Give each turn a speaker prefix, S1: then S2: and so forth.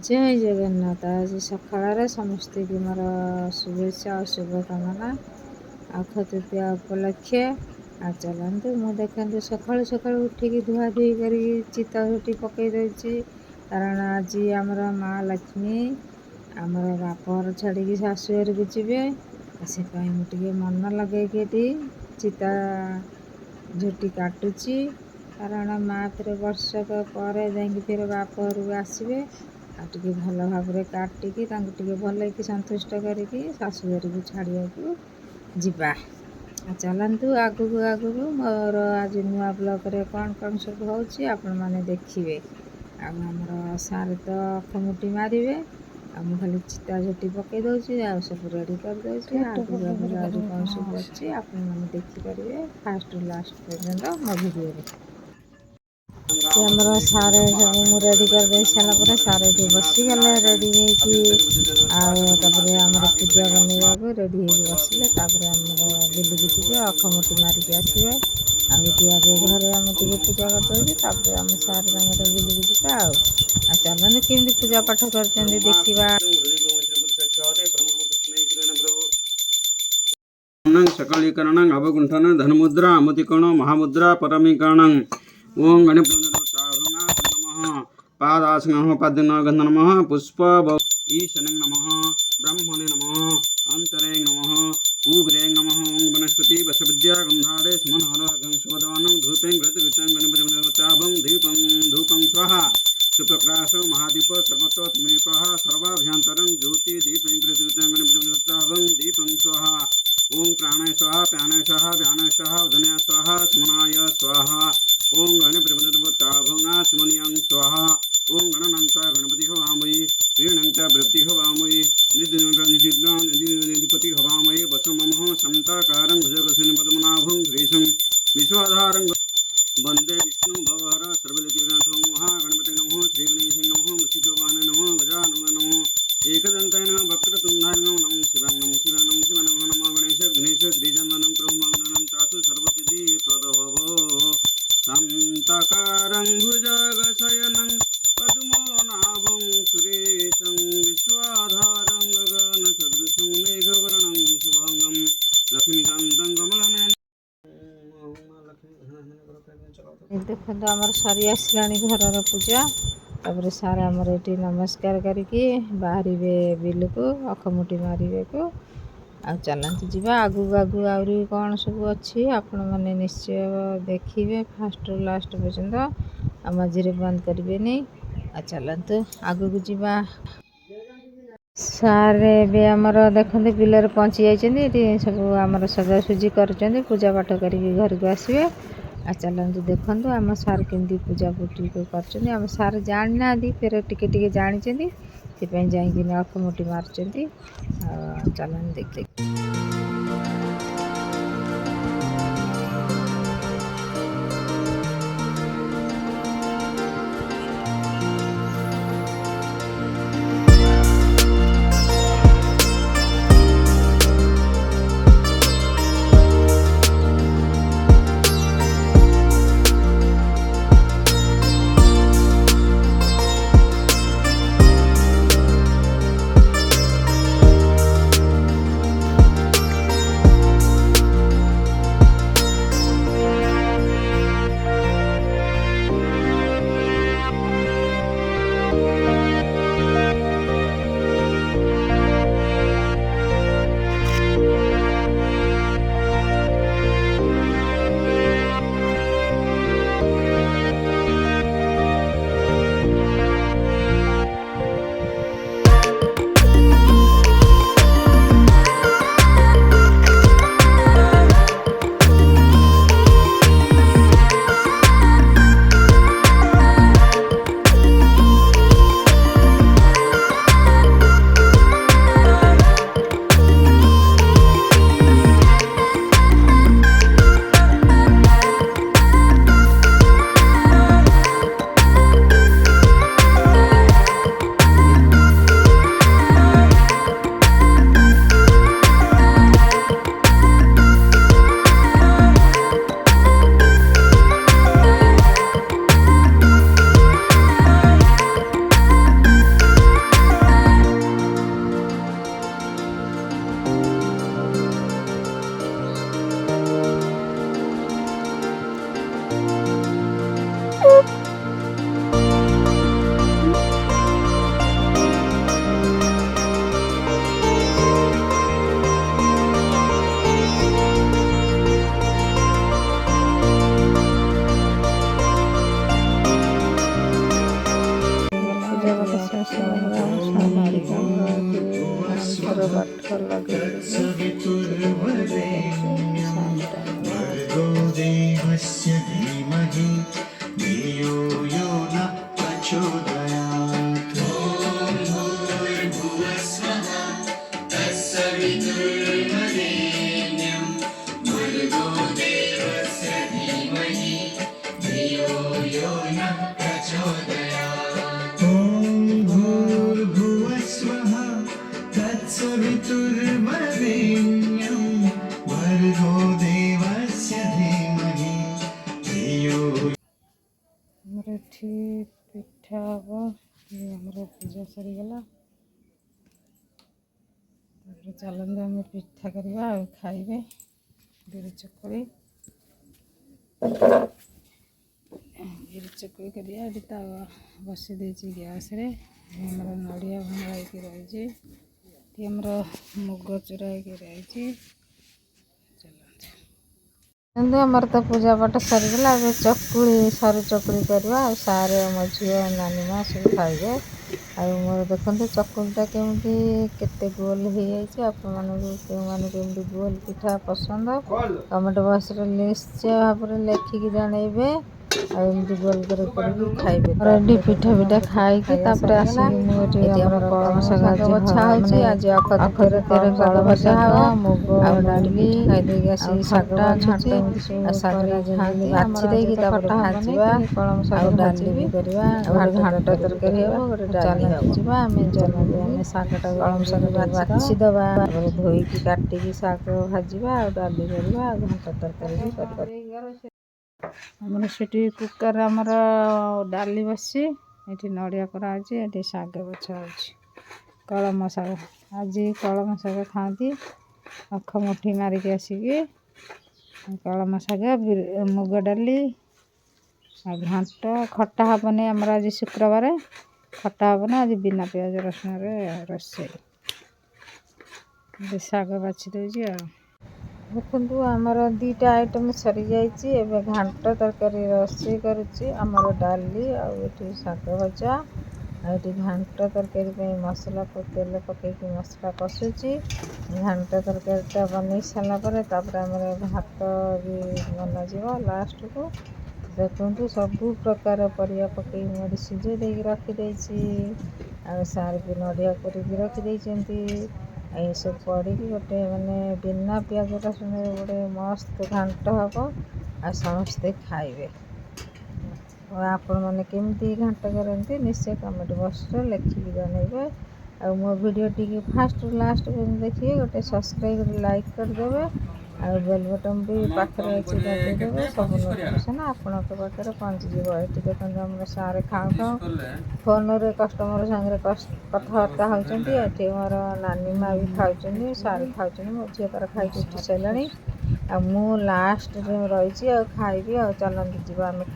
S1: जय जगन्नाथ। आज सकाळ समस्त मोर शुभेच्छा और शुभकामना अक्षय तृतीया उपलक्षे आ चलतु मु देखते सकाळु सकाळु उठिकी धुआ धुई कर चिता झुटी पकई दे कारण आज आमर माँ लक्ष्मी आमर बापर छाड़ी शाशुघर को जीवे से मुझे मन लगे चिता झुटी काटुची कारण माँ फिर वर्षक पर जाकि फिर बाप घर को आसवे आगे भल भाव काटिकी भल संतुष्ट करके शाशुघर को छाड़िया को जीवा। चलतु आगु आगु मोर आज नुआ ब्लॉक रे कौन कौन सब होने देखिए। आमर सारे तो अखमुटी मारे आम खाली चिता झुटी पकई दूसरी आ सब रेडी कर दूसरी आगु आगु आज कौन सब अच्छी आपने देखिपारे फास्ट लास्ट पर्यटन मो भिडियो आमर सारे सब मु रेडी कर दे सारापर सारे ये बसीगले रेडी होपर आमर पूजा बनवा रेडी हो बसिले आमर बिलुक जी अखमुटी मारिक आसवे आगे आगे घरे आम पूजा करदे आम सारे बिलुक जीवा चलने केमी पूजा पाठ कर देखा
S2: सकलीकरण अवगुंठन धनमुद्रा अमुतिकोण महामुद्रा परमीकरण ओं गणपति नमः पादासन पद्म गंध नमः पुष्प ईशने नमः ब्रह्मणे नमः अंतरे नमः उग्रे नमः ओं वनस्पति वशविद्या गंधारे सुमनहर गंशोदवान धूपें घृतघृतं गणपति देवताभं दीपं धूपं स्वाहा सुप्रकाश महादीप सर्वतो तिमृपः सर्वाभ्यंतरं ज्योति दीपें घृतघृतं गणपति देवताभं दीपं स्वाहा ओं प्राणाय स्वाहा प्राणाय स्वाहा व्यानाय स्वाहा उदनाय स्वाहा सुमनाय स्वाहा ओं गणपति देवताभं आत्मनियं स्वाहा ओं गणनां गणपति हवामयि प्रियणं च प्रवृत्ति हवामयि निधिपति हवामयि वसममः शान्ताकारं भुजगसेन पद्मनाभं श्रीशं विश्वाधारं वंदे विष्णु भवहर सर्वलोकनाथो महागणपते नमः श्रीगणेशाय नमः मुचिकवाहनाय नमः गजाननाय नमः एकदन्ताय नमः वक्रतुण्डाय नमः शिवाय नमः शिवाय नमः शिवाय नमः नमः गणेश गणेश द्विजननं क्रममङ्गलं तासु सर्वसिद्धि प्रदभव शान्ताकारं भुजगशयनं पद्मनाभं सुरेशं विश्वाधारं गगनसदृशं मेघवर्णं शुभंगं लक्ष्मीकान्तं कमलनयनं
S1: देखो आमर सारी आसला घर पूजा तापर सारे आमर ये नमस्कार करके बाहर बिल को अखमुटी मारे को आ चलती जावा आगू आगू आहरी कौन सब अच्छी आपण मैंने निश्चय देखिए फास्ट लास्ट पर्यंत आ मझे बंद करें आ चलतु आगू को जीवा। सारे भी आमर देखते बिलर पहुँची जाइए सब आमर सजासुजी कर पूजा पाठ करके घर को आसवे आ चलतु देखु आम सार केमती पूजा पुटी कर सार जानी ना फिर टिके जानी से जाकि अखमुटी मार्च चलन देख ମନ୍ତ୍ର ପାଠ
S3: देवस्य धीमहि धियो यो नः प्रचोदयात् ॐ भूर्भुवस्वः तत्सवितुर्वरेण्यं भर्गो देवस्य धीमहि धियो यो नः प्रचोदयात् ॐ भूर्भुवस्वः तत्सवितुर्वरेण्यं भर्गो देवस्य धीमहि धियो
S1: ଆମର ଏଠି ପିଠା ହବ। ଆମର ପୂଜା ସରିଗଲା, ତାପରେ ଚାଲନ୍ତୁ ଆମେ ପିଠା କରିବା ଆଉ ଖାଇବେ। ବିରି ଚକୁଳି କରିବା। ଏଠି ତାୱା ବସି ଦେଇଛି ଗ୍ୟାସରେ। ଆମର ନଡ଼ିଆ ଭଙ୍ଗା ହେଇକି ରହିଛି। ଏଠି ଆମର ମୁଗ ଚୁରା ହେଇକି ରହିଛି। ଚାଲନ୍ତୁ ଆମର ତ ପୂଜା ପାଠ ସରିଗଲା। ଏବେ ଚକୁଳି ସରୁ ଚକୁଳି କରିବା। ଆଉ ସାରେ ମୋ ଝିଅ ନାନୀମା ସବୁ ଖାଇବେ। ଆଉ ମୋର ଦେଖନ୍ତୁ ଚକୁଳିଟା କେମିତି କେତେ ଗୋଲ ହେଇଯାଇଛି। ଆପଣମାନଙ୍କୁ କେଉଁମାନଙ୍କୁ କେମିତି ଗୋଲ ପିଠା ପସନ୍ଦ କମେଣ୍ଟ ବକ୍ସରେ ନିଶ୍ଚୟ ଭାବରେ ଲେଖିକି ଜଣେଇବେ। ଆଉ ଏମିତି ଗୋଲ କରିକି ଖାଇବେ। ରେଡ଼ି ପିଠା ଖାଇକି ତାପରେ ଆସିକି ମୁଁ ଏଠି ଆମର କଳମ ଶାଗ ବଛା ହେଉଛି। ଆଜି ଅଖତର କଳମ ଭଜା ହେବ। ମୁଗ ଆଉ ଡାଲି ଖାଇଦେଇକି ଆସିକି ଶାଗ ବାଛୁଛି। ଆଉ ଶାଗ ଖାଆନ୍ତି ବାଛି ଦେଇକି ତାପରେ ଭାଜିବା। ଆଉ ଡାଲି ବି କରିବା। ଆଉ ଗୋଟେ ଘାଣ୍ଟ ତରକାରୀ ହେବ, ଗୋଟେ ଡାଲି ହେବ। ଯିବା ଆମେ ଶାଗଟା କଳମ ଶାଗ ବାଛିଦେବା। ତାପରେ ଧୋଇକି କାଟିକି ଶାଗ ଭାଜିବା। ଆଉ ଡାଲି କରିବା। ଆଉ ଘାଣ୍ଟ ତରକାରୀ ବି କରିବା। ଆମର ସେଠି କୁକର ଆମର ଡାଲି ବସି, ଏଠି ନଡ଼ିଆ କରାହେଉଛି, ଏଠି ଶାଗ ବଛା ହେଉଛି। କଳମ ଶାଗ ଆଜି କଳମ ଶାଗ ଖାଆନ୍ତି। ଅଖ ମୁଠି ମାରିକି ଆସିକି କଳମ ଶାଗ ମୁଗ ଡାଲି ଆଉ ଘାଣ୍ଟ। ଖଟା ହେବନି ଆମର ଆଜି ଶୁକ୍ରବାର, ଖଟା ହେବନି ଆଜି ବିନା ପିଆଜ ରସୁଣରେ ରୋଷେଇ। ଶାଗ ବାଛି ଦେଉଛି। ଆଉ ଦେଖନ୍ତୁ ଆମର ଦୁଇଟା ଆଇଟମ୍ ସରିଯାଇଛି। ଏବେ ଘାଣ୍ଟ ତରକାରୀ ରୋଷେଇ କରୁଛି। ଆମର ଡାଲି ଆଉ ଏଠି ଶାଗ ଭଜା। ଆଉ ଏଠି ଘାଣ୍ଟ ତରକାରୀ ପାଇଁ ମସଲା ତେଲ ପକାଇକି ମସଲା କଷୁଛି। ଘାଣ୍ଟ ତରକାରୀଟା ବନେଇ ସାରିଲା ପରେ ତାପରେ ଆମର ଭାତ ବି ବନାଯିବ ଲାଷ୍ଟକୁ। ଦେଖନ୍ତୁ ସବୁ ପ୍ରକାର ପରିବା ପକାଇକି ମୁଁ ଏଠି ସିଝେଇ ଦେଇକି ରଖିଦେଇଛି। ଆଉ ସାର୍ ବି ନଡ଼ିଆ କରିକି ରଖିଦେଇଛନ୍ତି। ଆଉ ଏସବୁ ପଡ଼ିକି ଗୋଟେ ମାନେ ବିନା ପିଆଜ ରସୁଣରେ ଗୋଟେ ମସ୍ତ ଘାଣ୍ଟ ହେବ। ଆଉ ସମସ୍ତେ ଖାଇବେ। ଆଉ ଆପଣମାନେ କେମିତି ଘାଣ୍ଟ କରନ୍ତି ନିଶ୍ଚୟ କମେଣ୍ଟ ବକ୍ସରେ ଲେଖିକି ଜଣେଇବେ। ଆଉ ମୋ ଭିଡ଼ିଓଟିକୁ ଫାଷ୍ଟରୁ ଲାଷ୍ଟ ପର୍ଯ୍ୟନ୍ତ ଦେଖିବେ। ଗୋଟେ ସବସ୍କ୍ରାଇବ୍ ଗୋଟେ ଲାଇକ୍ କରିଦେବେ। ଆଉ ବେଲ୍ ବଟନ୍ ବି ପାଖରେ ଅଛି ଦାବିଦେବେ। ସବୁ ନୋଟିଫିକେସନ୍ ଆପଣଙ୍କ ପାଖରେ ପହଞ୍ଚିଯିବ। ଏଠି ଦେଖନ୍ତୁ ଆମର ସାର୍ ଖାଉ ଖାଉ ଫୋନରେ କଷ୍ଟମର ସାଙ୍ଗରେ କଥାବାର୍ତ୍ତା ହେଉଛନ୍ତି। ଏଠି ମୋର ନାନୀ ମା ବି ଖାଉଛନ୍ତି, ସାର୍ ଖାଉଛନ୍ତି, ମୋ ଝିଅ ତାର ଖାଇକି ଉଠି ସାରିଲାଣି। ଆଉ ମୁଁ ଲାଷ୍ଟରେ ରହିଛି ଆଉ ଖାଇବି। ଆଉ ଚାଲନ୍ତୁ ଯିବା ଆମେ।